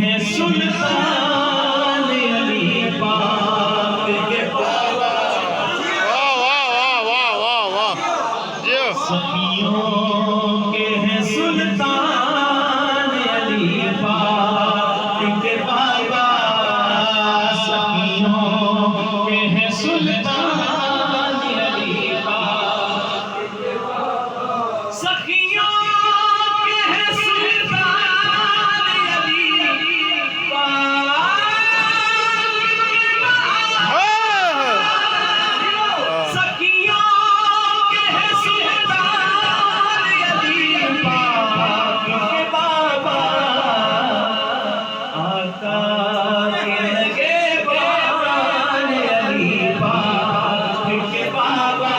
हैं सुल्तान अली पाक के बाबा। वाह वाह वाह वाह वाह वाह। सखियों के हैं सुल्तान अली पाक के बाबा। सखियों के हैं सुल्तान अली पाक के बाबा। सखियों के हैं सुल्तान अली पाक के बाबा। सखियों के हैं सुल्तान अली पाक के बाबा। आका के लगे बान अली पाक के बाबा।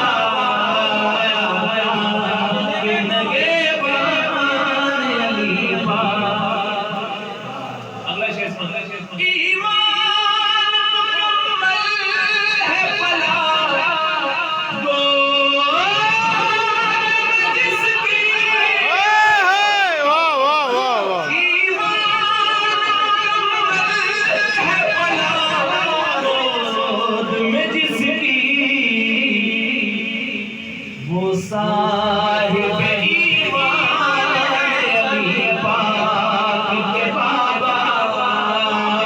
के लगे बान अली पाक। अगला शेर सुनो। ईमान मुकम्मल है फला गो जिसकी। वाह वाह वाह वाह। ईमान मुकम्मल है फला गोद में जिसकी। वो साहिब ईमान अली पाक के बाबा।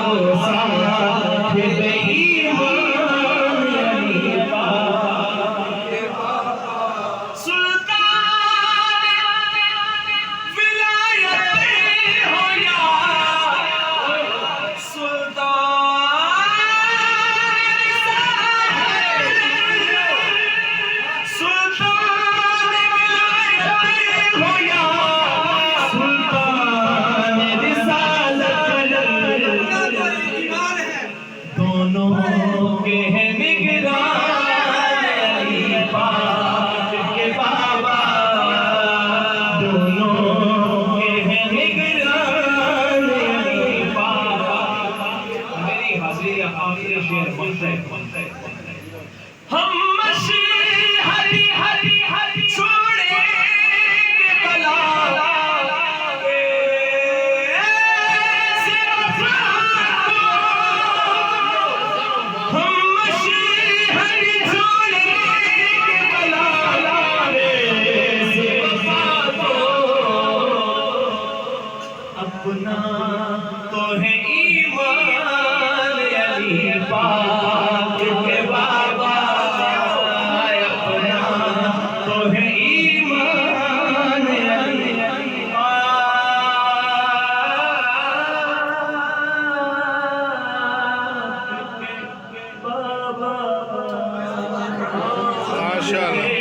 वो साहिब ईमान अली पाक के बाबा। सुल्तान विलायत हो या सुल्तान सुल्तान विलायत हो या सुल्तान रिसालत। दोनों के हैं निगरान अली पाक के बाबा। दोनों के हैं निगरान अली पाक। मेरी हाजिरी आखिरी शेर बनते हम हरी हरी हरी छोड़ेंगे बला के सिरफ़ को। हम हरी छोड़ेंगे बला के सिरफ़ को। अपना तो है ईमान अली पाक के बाबा। अपना तो है ईमान अली पाक के बाबा। माशाअल्लाह।